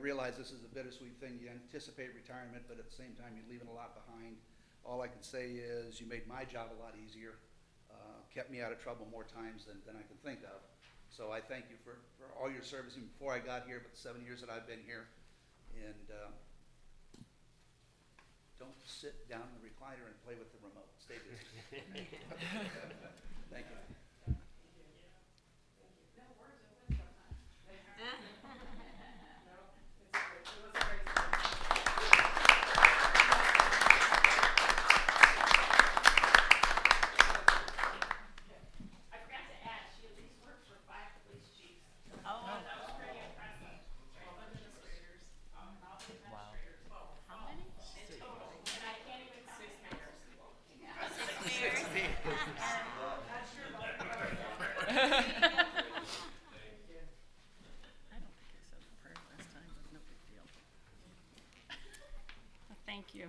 realize this is a bittersweet thing. You anticipate retirement, but at the same time, you're leaving a lot behind. All I can say is you made my job a lot easier, kept me out of trouble more times than I can think of. So I thank you for all your service even before I got here, but the 7 years that I've been here. And don't sit down in the recliner and play with the remote. Stay busy. Thank you. Thank you.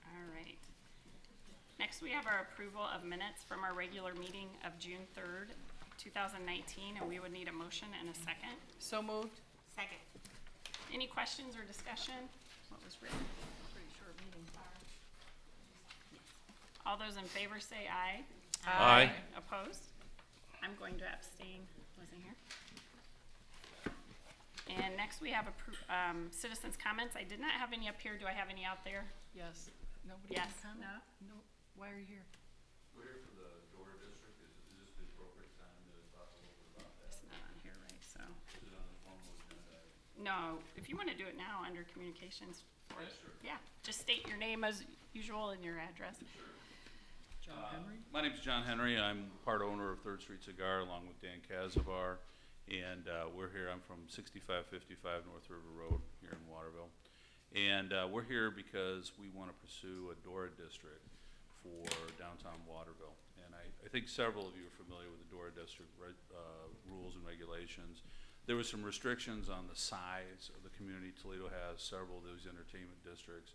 All right. Next, we have our approval of minutes from our regular meeting of June 3rd, 2019, and we would need a motion and a second. So moved. Second. Any questions or discussion? What was written? Pretty short meeting. All those in favor say aye. Aye. Opposed? I'm going to abstain. Wasn't here. And next we have citizens' comments. I did not have any up here. Do I have any out there? Yes. Nobody Yes. can comment? No? No. Why are you here? We're here for the Door District. Is this the appropriate time to talk a little bit about that? It's not on here, right? So. Is it on the formal agenda? No, if you want to do it now under communications. Yeah, sure. Yeah, just state your name as usual and your address. John Henry? My name's John Henry. I'm part owner of 3rd Street Cigar along with Dan Cazavar. And we're here. I'm from 6555 North River Road here in Waterville. And we're here because we want to pursue a DORA district for downtown Waterville. And I think several of you are familiar with the DORA district rules and regulations. There were some restrictions on the size of the community. Toledo has several of those entertainment districts.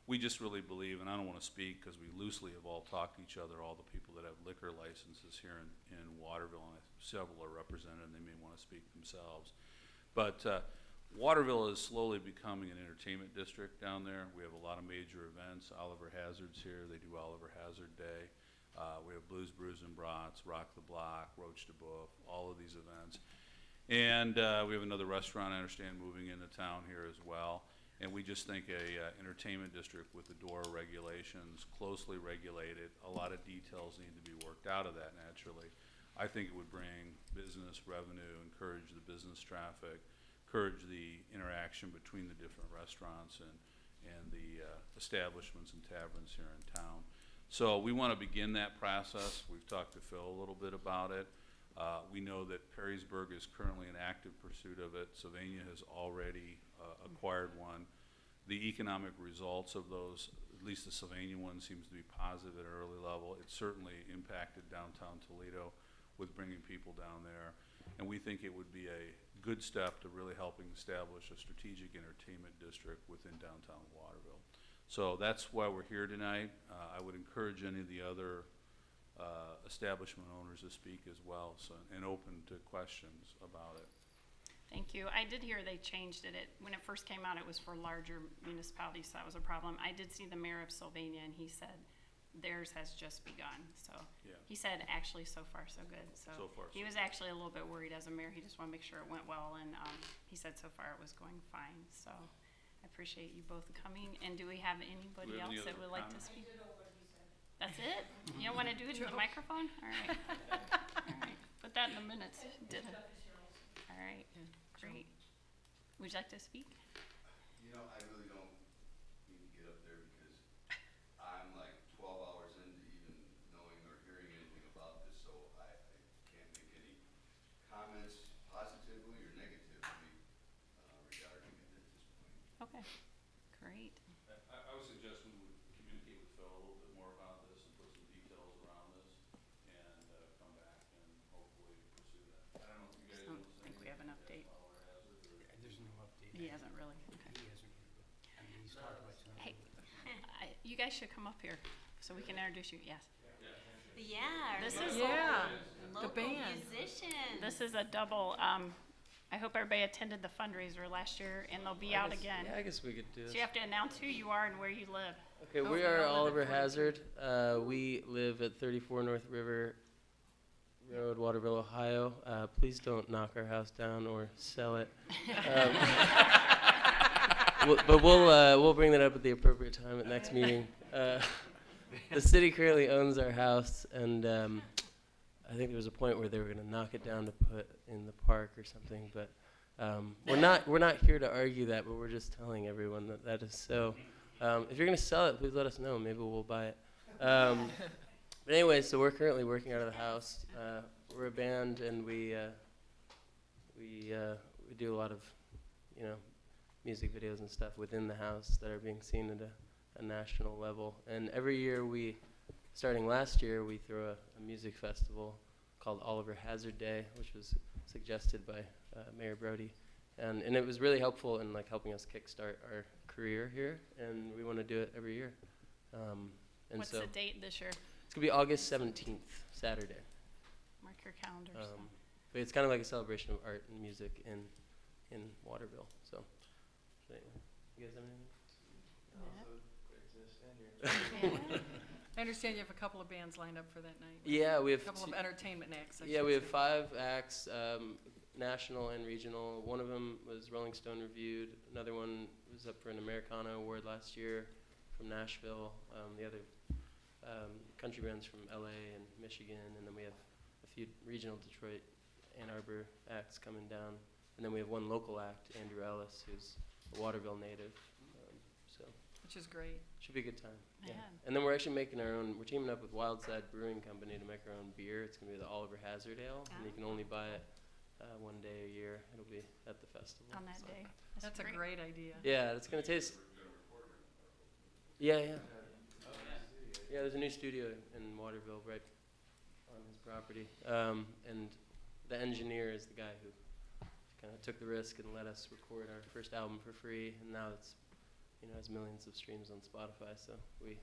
We just really believe, and I don't want to speak because we loosely have all talked to each other, all the people that have liquor licenses here in Waterville, and several are represented, and they may want to speak themselves. But Waterville is slowly becoming an entertainment district down there. We have a lot of major events. Oliver Hazard's here. They do Oliver Hazard Day. We have Blues, Brews, and Brats, Rock the Block, Roach de Boeuf, all of these events. And we have another restaurant, I understand, moving into town here as well. And we just think a entertainment district with the DORA regulations, closely regulated, a lot of details need to be worked out of that naturally. I think it would bring business revenue, encourage the business traffic, encourage the interaction between the different restaurants and the establishments and taverns here in town. So we want to begin that process. We've talked to Phil a little bit about it. We know that Perrysburg is currently in active pursuit of it. Sylvania has already acquired one. The economic results of those, at least the Sylvania one, seems to be positive at an early level. It certainly impacted downtown Toledo with bringing people down there. And we think it would be a good step to really helping establish a strategic entertainment district within downtown Waterville. So that's why we're here tonight. I would encourage any of the other establishment owners to speak as well, so, and open to questions about it. Thank you. I did hear they changed it. When it first came out, it was for larger municipalities, so that was a problem. I did see the mayor of Sylvania, and he said theirs has just begun. So Yeah. he said, actually, so far, so good. So far, he so was actually a little bit worried as a mayor. He just wanted to make sure it went well, and he said so far it was going fine. So I appreciate you both coming. And do we have anybody else that would like to speak? That's it? You don't want to do it in the microphone? All right. All right. Put that in the minutes. Did it. All right. Great. Would you like to speak? You know, I really don't need to get up there because I'm like 12 hours into even knowing or hearing anything about this, so I can't make any comments positively or negatively regarding it at this point. Okay. Great. I would suggest we would communicate with Phil a little bit more about this and put some details around this and come back and hopefully pursue that. I don't know if you guys I don't think we have an update. There's no update. He hasn't really. Okay. He hasn't, I mean, he's talked about tonight. Hey, you guys should come up here so we can introduce you. Yes. Yeah. This is Yeah. local band. musicians. This is a double. I hope everybody attended the fundraiser last year, and they'll be out again. Yeah, I guess we could do this. So you have to announce who you are and where you live. Okay, Oh, we we are all live Oliver at 42. Hazard. We live at 34 North River Road, Waterville, Ohio. Please don't knock our house down or sell it. But we'll bring that up at the appropriate time at next meeting. The city currently owns our house, and I think there was a point where they were going to knock it down to put in the park or something. But we're not here to argue that, but we're just telling everyone that that is so. If you're going to sell it, please let us know. Maybe we'll buy it. But anyway, so we're currently working out of the house. We're a band, and we do a lot of, music videos and stuff within the house that are being seen at a national level. And every year starting last year, we throw a music festival called Oliver Hazard Day, which was suggested by Mayor Brody. And it was really helpful in helping us kickstart our career here, and we want to do it every year. And What's so the date this year? it's going to be August 17th, Saturday. Mark your calendars. But it's kind of like a celebration of art and music in Waterville. So, anyway, you guys have anything? Yeah. I understand you have a couple of bands lined up for that night. Yeah, we have A couple of entertainment acts. I yeah, should we have say. 5 acts, national and regional. One of them was Rolling Stone reviewed. Another one was up for an Americana award last year from Nashville. The other country bands from LA and Michigan, and then we have a few regional Detroit, Ann Arbor acts coming down, and then we have one local act, Andrew Ellis, who's a Waterville native. So Which is great. should be a good time. Yeah. And then we're actually making our own. We're teaming up with Wildside Brewing Company to make our own beer. It's gonna be the Oliver Hazard Ale, and you can only buy it one day a year. It'll be at the festival. On that So- day. That's a great idea. Yeah, it's gonna taste. Yeah. Yeah, there's a new studio in Waterville right on his property, and the engineer is the guy who kind of took the risk and let us record our first album for free, and now it's has millions of streams on Spotify. So we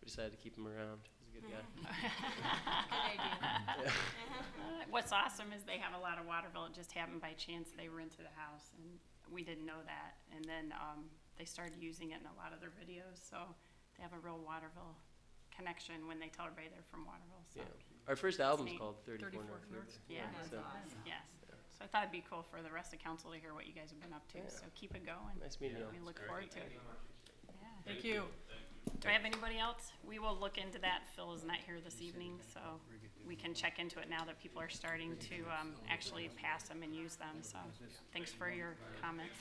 decided to keep him around. He's a good guy. Good idea. Yeah. What's awesome is they have a lot of Waterville. It just happened by chance. They rented a house, and we didn't know that. And then they started using it in a lot of their videos. So they have a real Waterville connection when they tell everybody they're from Waterville. So Yeah. Our first album's neat. called 34 34 North River. North. yeah, So yes. So I thought it'd be cool for the rest of council to hear what you guys have been up to. Yeah. So keep it going. nice meeting you. We look forward to it. Yeah. Thank you. Do I have anybody else? We will look into that. Phil is not here this evening, so we can check into it now that people are starting to actually pass them and use them. So thanks for your comments.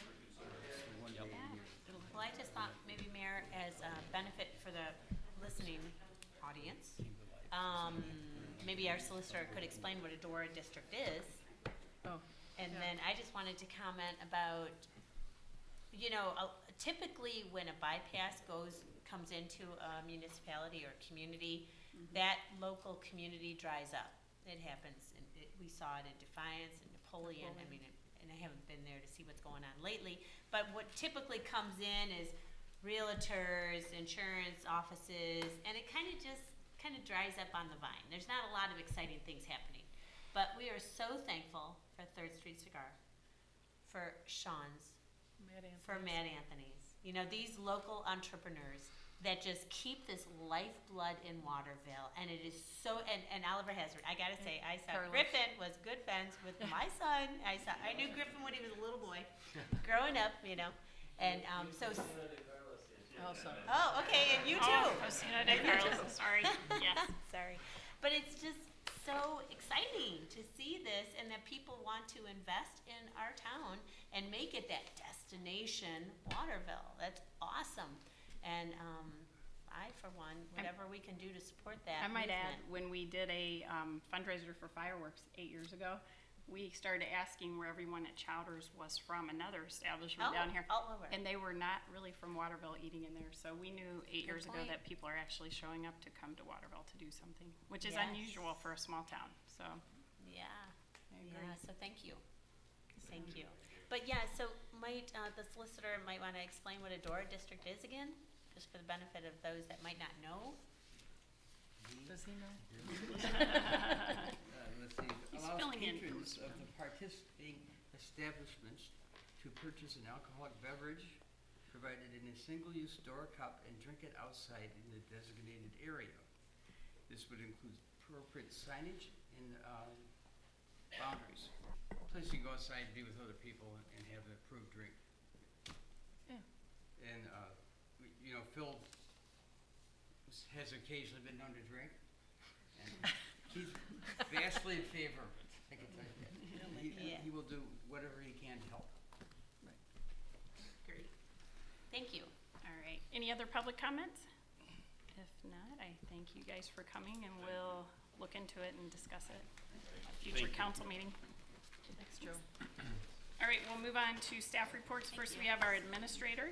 Yeah. Well, I just thought maybe, Mayor, as a benefit for the listening audience, maybe our solicitor could explain what a DORA district is. Oh, And yeah. then I just wanted to comment about, typically when a bypass comes into a municipality or community, that local community dries up. It happens, and we saw it in Defiance and Napoleon. I mean, and I haven't been there to see what's going on lately, but what typically comes in is realtors, insurance offices, and it kind of dries up on the vine. There's not a lot of exciting things happening. But we are so thankful for Third Street Cigar, for Sean's, for Matt Anthony's. These local entrepreneurs that just keep this lifeblood in Waterville. And it is so, and Oliver Hazard, I gotta say, I saw Carlos. Griffin was good friends with my son. I knew Griffin when he was a little boy, growing up, And so, Also. oh, okay, and you too. Oh, Cosina de Carlos. Sorry. Yes. Sorry. But it's just so exciting to see this and that people want to invest in our town and make it that destination Waterville. That's awesome. And I, for one, whatever we can do to support that I might add, movement. when we did a fundraiser for fireworks 8 years ago, we started asking where everyone at Chowders was from, another establishment down here. All over. And they were not really from Waterville eating in there. So we knew 8 years ago point. that people are actually showing up to come to Waterville to do something, which is Yes. unusual for a small town. So Yeah. I agree. Yeah, so thank you. Thank you. But yeah, so the solicitor might want to explain what a DORA district is again, just for the benefit of those that might not know. Does he know? Let's see, He's allows filling in. patrons of the participating establishments to purchase an alcoholic beverage provided in a single-use store cup and drink it outside in the designated area. This would include appropriate signage and boundaries. Place you can go outside and be with other people and have an approved drink. Yeah. And, you know, Phil has occasionally been known to drink, and he's vastly in favor of it, I can tell you that. Yeah. He will do whatever he can to help. Great. Thank you. All right. Any other public comments? If not, I thank you guys for coming, and we'll look into it and discuss it at a future council meeting. Thanks, Joe. All right, we'll move on to staff reports. First, we have our administrator.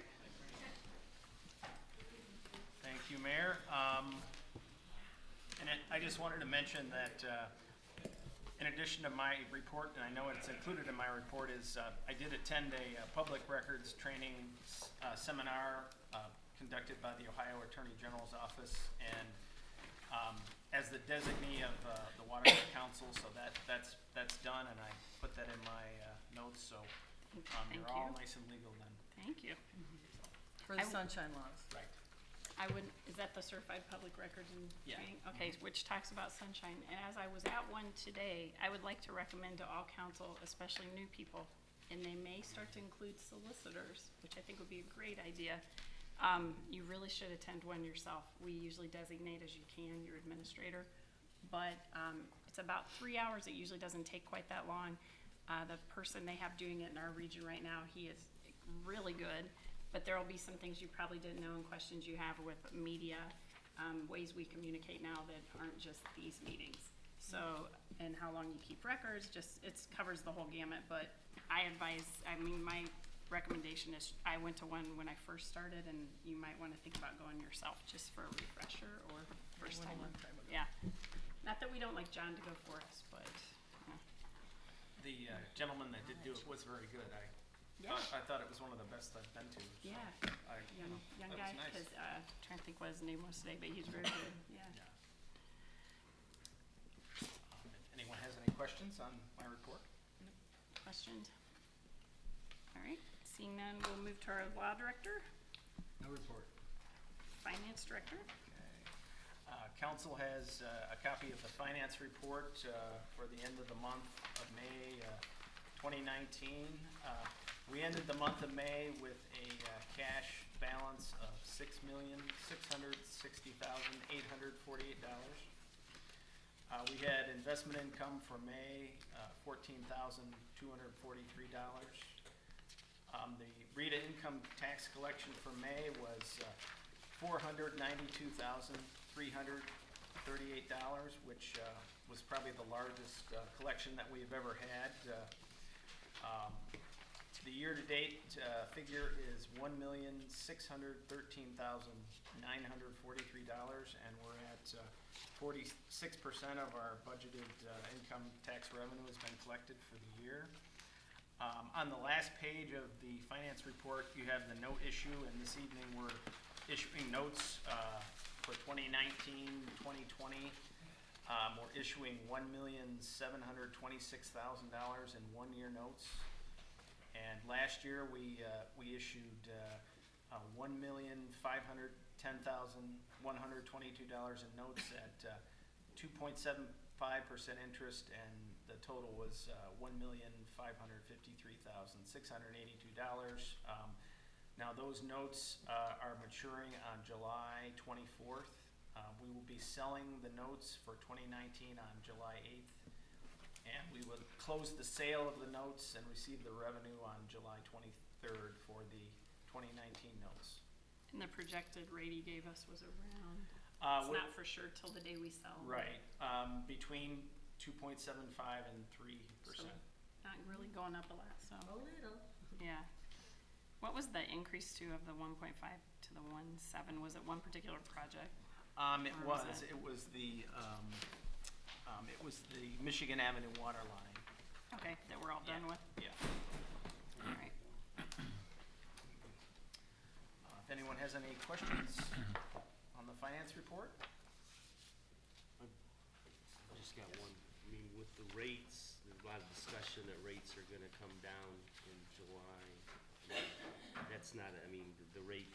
Thank you, Mayor. I just wanted to mention that in addition to my report, and I know it's included in my report, is I did attend a public records training seminar conducted by the Ohio Attorney General's Office, and as the designee of the Waterville Council, so that's done, and I put that in my notes, so Thank you're all you. nice and legal then. Thank you. For the I- sunshine laws. Right. Is that the certified public records and Yeah. training? Okay, which talks about sunshine. And as I was at one today, I would like to recommend to all council, especially new people, and they may start to include solicitors, which I think would be a great idea. You really should attend one yourself. We usually designate as you can your administrator, but it's about 3 hours. It usually doesn't take quite that long. The person they have doing it in our region right now, he is really good. But there will be some things you probably didn't know and questions you have with media, ways we communicate now that aren't just these meetings. So, and how long you keep records, it covers the whole gamut, but my recommendation is, I went to one when I first started, and you might wanna think about going yourself, just for a refresher or first went a time. long time ago. Yeah, not that we don't like John to go for us, but, The gentleman that did do it was very good. yeah, I thought it was one of the best I've been to. So yeah. Young that guy, was nice. cause, trying to think what his name was today, but he's very good, yeah. If anyone has any questions on my report? Questions? All right, seeing none, we'll move to our law director, No report. finance director. Council has a copy of the finance report for the end of the month of May 2019. We ended the month of May with a cash balance of $6,660,848. We had investment income for May, $14,243. The RETA income tax collection for May was $492,338, which was probably the largest collection that we've ever had. The year-to-date figure is $1,613,943, and we're at 46% of our budgeted income tax revenue has been collected for the year. On the last page of the finance report, you have the note issue, and this evening we're issuing notes for 2019, 2020. We're issuing $1,726,000 in one-year notes. And last year, we issued $1,510,122 in notes at 2.75% interest, and the total was $1,553,682. Now, those notes are maturing on July 24th. We will be selling the notes for 2019 on July 8th. And we will close the sale of the notes and receive the revenue on July 23rd for the 2019 notes. And the projected rate he gave us was around, it's not for sure till the day we sell. Right, between 2.75 and 3%. So not really going up a lot, so. A little. Yeah. What was the increase to of the 1.5 to the 1.7? Was it one particular project? It Or was was. it- It was the Michigan Avenue water line. Okay, that we're all done with? Yeah. All right. If anyone has any questions on the finance report? I just got one. I mean, with the rates, there's a lot of discussion that rates are gonna come down in July. I mean, that's not, I mean, the rate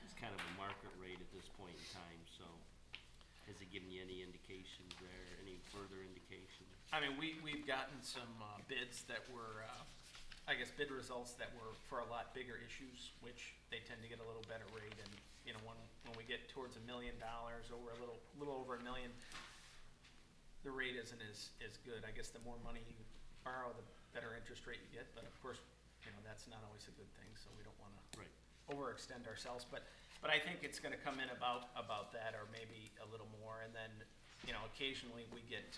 is kind of a market rate at this point in time, so has it given you any indications there, any further indications? I mean, we've gotten some bids that were, I guess, bid results that were for a lot bigger issues, which they tend to get a little better rate. And, you know, when we get towards $1 million, over a little over $1 million, the rate isn't as good. I guess the more money you borrow, the better interest rate you get. But of course, you know, that's not always a good thing, so we don't want to overextend ourselves. But I think it's going to come in about that, or maybe a little more. And then, you know, occasionally we get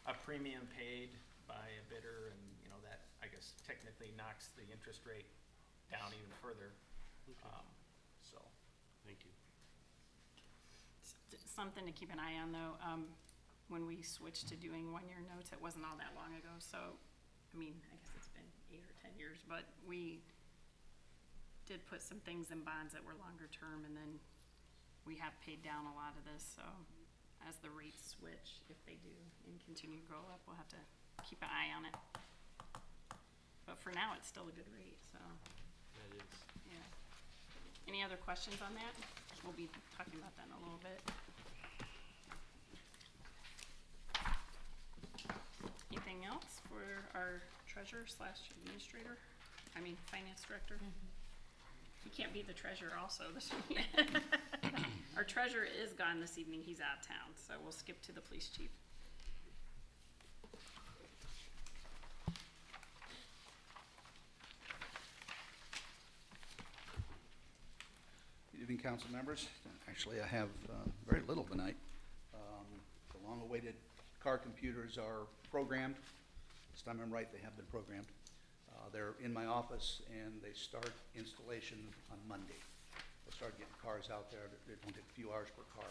a premium paid by a bidder, and you know that, I guess, technically knocks the interest rate down even further. So, Thank you. Something to keep an eye on though, when we switched to doing one-year notes, it wasn't all that long ago, so, I mean, I guess it's been 8 or 10 years, but we did put some things in bonds that were longer term, and then we have paid down a lot of this, so as the rates switch, if they do and continue to go up, we'll have to keep an eye on it. But for now, it's still a good rate, so, That is. yeah. Any other questions on that? We'll be talking about that in a little bit. Anything else for our treasurer / administrator? I mean, finance director? You can't be the treasurer also this week. Our treasurer is gone this evening. He's out of town, so we'll skip to the police chief. Good evening, council members. Actually, I have very little tonight. The long-awaited car computers are programmed. This time I'm right, they have been programmed. They're in my office, and they start installation on Monday. They'll start getting cars out there. They're going to take a few hours per car.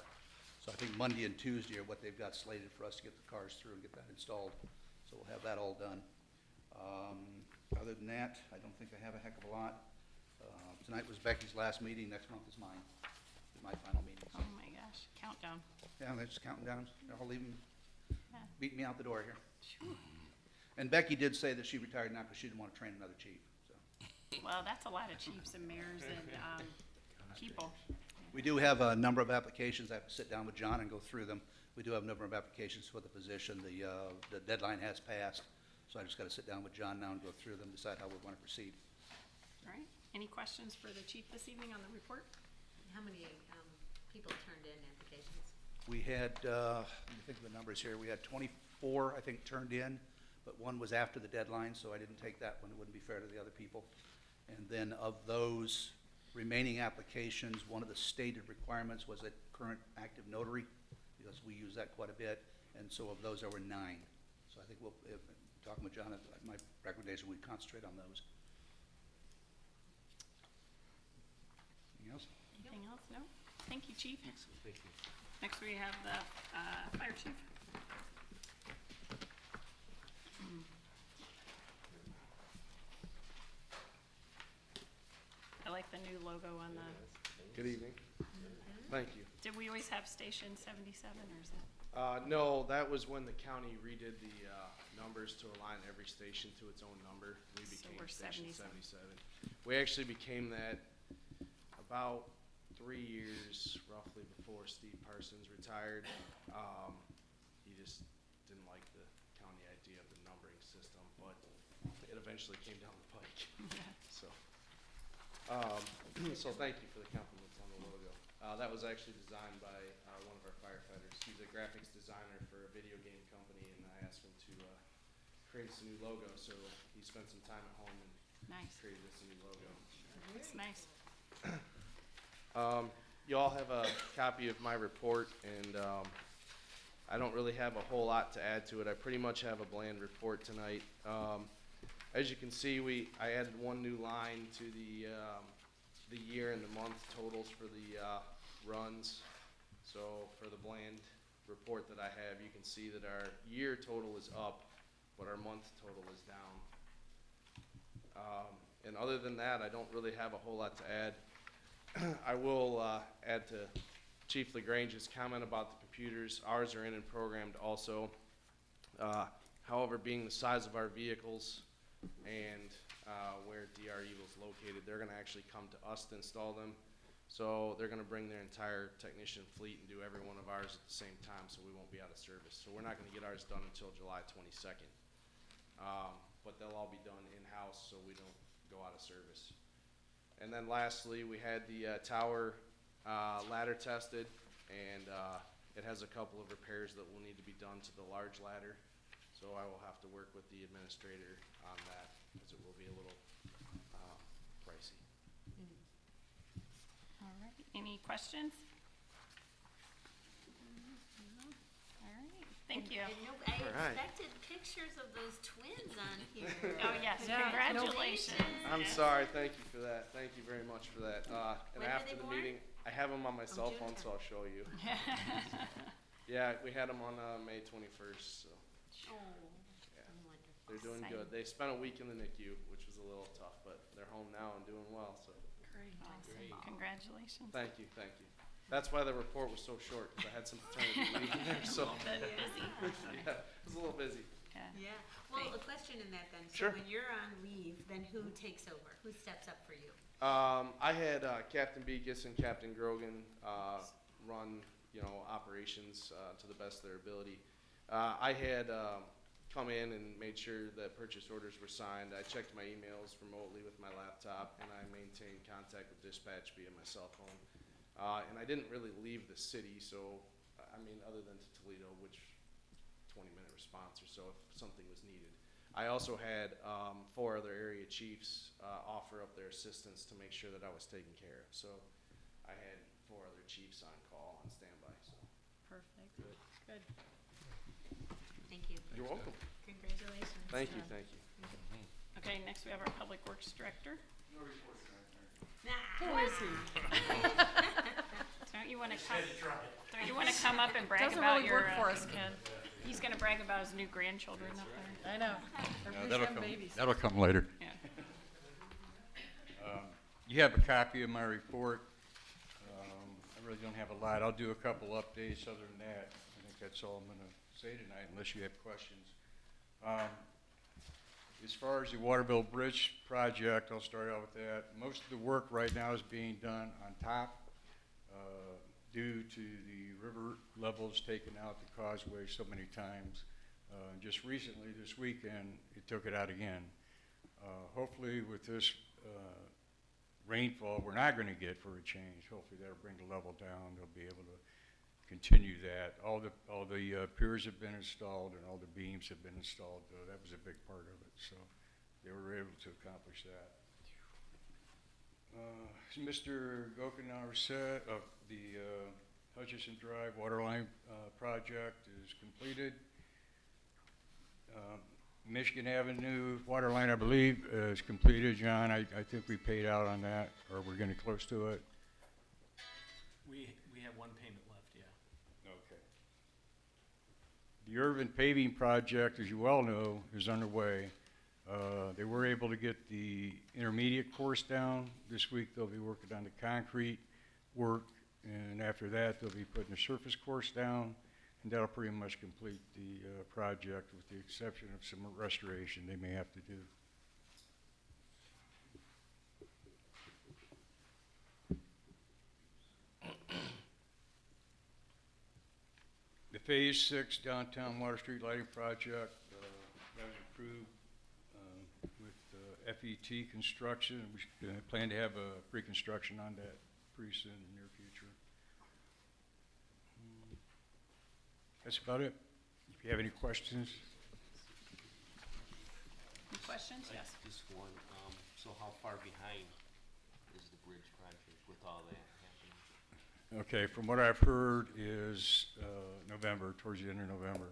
So I think Monday and Tuesday are what they've got slated for us to get the cars through and get that installed. So we'll have that all done. Other than that, I don't think I have a heck of a lot. Tonight was Becky's last meeting. Next month is mine. My final meeting. So. Oh my gosh, countdown. Yeah, they're just counting down. They're all leaving, Yeah. beating me out the door here. And Becky did say that she retired now because she didn't want to train another chief. So. Well, that's a lot of chiefs and mayors and people. We do have a number of applications. I have to sit down with John and go through them. We do have a number of applications for the position. The deadline has passed, so I just got to sit down with John now and go through them, decide how we want to proceed. All right. Any questions for the chief this evening on the report? How many people turned in applications? We had, let me think of the numbers here. We had 24, I think, turned in, but one was after the deadline, so I didn't take that one. It wouldn't be fair to the other people. And then of those remaining applications, one of the stated requirements was a current active notary, because we use that quite a bit. And so of those, there were 9. So I think we'll, talking with John, my recommendation, we concentrate on those. Anything else? Anything else? No? Thank you, chief. Thank you. Next we have the fire chief. I like the new logo on the, Good evening. Thank you. did we always have station 77 or is that? No, that was when the county redid the numbers to align every station to its own number. We So became we're station 77. 77. We actually became that about 3 years roughly before Steve Parsons retired. He just didn't like the county idea of the numbering system, but it eventually came down the pike. So, so thank you for the compliments on the logo. That was actually designed by one of our firefighters. He's a graphics designer for a video game company, and I asked him to create us a new logo. So he spent some time at home and Nice. created us a new logo. It's nice. You all have a copy of my report, and I don't really have a whole lot to add to it. I pretty much have a bland report tonight. As you can see, I added one new line to the year and the month totals for the runs. So for the bland report that I have, you can see that our year total is up, but our month total is down. And other than that, I don't really have a whole lot to add. I will add to Chief LaGrange's comment about the computers. Ours are in and programmed also. However, being the size of our vehicles, and where DR Eagle's located. They're gonna actually come to us to install them. So they're gonna bring their entire technician fleet and do every one of ours at the same time, so we won't be out of service. So we're not gonna get ours done until July 22nd. But they'll all be done in-house, so we don't go out of service. And then lastly, we had the tower ladder tested, and it has a couple of repairs that will need to be done to the large ladder. So I will have to work with the administrator on that, because it will be a little pricey. All right, any questions? All right, thank you. And I All right. expected pictures of those twins on here. Oh, yes, Yeah. congratulations. I'm sorry, thank you for that. Thank you very much for that. And When were after they the born? meeting, I have them on my cell June phone, 10th. so I'll show you. Yeah, we had them on May 21st, so Oh, Yeah. wonderful. they're doing Exciting. good. They spent a week in the NICU, which was a little tough, but they're home now and doing well, so Great. Awesome. Congratulations. thank you, thank you. That's why the report was so short, because I had some paternity leave in there, so, Busy. yeah, it was a little busy. Yeah. Yeah, well, Great. a question in that then. Sure. So when you're on leave, then who takes over? Who steps up for you? I had Captain Beekis and Captain Grogan run, operations to the best of their ability. I had come in and made sure that purchase orders were signed. I checked my emails remotely with my laptop, and I maintained contact with dispatch via my cell phone. And I didn't really leave the city, so, other than to Toledo, which 20-minute response or so if something was needed. I also had 4 other area chiefs offer up their assistance to make sure that I was taken care of. So I had 4 other chiefs on call on standby. So Perfect. Good. Good. Thank you. you're welcome. Congratulations. Thank you, thank you. Okay, next we have our Public Works Director. Nah. Who is he? Don't you want to come up and brag Doesn't about really your, work for us, Ken. he's gonna brag about his new grandchildren up there. I know. Everybody's having babies. That'll come later. Yeah. You have a copy of my report. I really don't have a lot. I'll do a couple updates. Other than that, I think that's all I'm going to say tonight, unless you have questions. As far as the Waterville Bridge project, I'll start out with that. Most of the work right now is being done on top due to the river levels taking out the causeway so many times. Just recently, this weekend, it took it out again. Hopefully with this rainfall we're not going to get for a change, hopefully that'll bring the level down. They'll be able to continue that. All the piers have been installed and all the beams have been installed. That was a big part of it, so they were able to accomplish that. As Mr. Gokenauer said, the Hutchison Drive waterline project is completed. Michigan Avenue water line, I believe, is completed. John, I think we paid out on that, or we're getting close to it. We have one payment left, yeah. Okay. The Irvin paving project, as you well know, is underway. They were able to get the intermediate course down. This week they'll be working on the concrete work, and after that they'll be putting the surface course down. And that'll pretty much complete the project, with the exception of some restoration they may have to do. The Phase 6 downtown Water Street lighting project that was approved with FET construction. We plan to have a pre-construction on that pretty soon in the near future. That's about it. If you have any questions. Any questions? Yes. Just one, so how far behind is the bridge project with all that happening? Okay, from what I've heard is November, towards the end of November.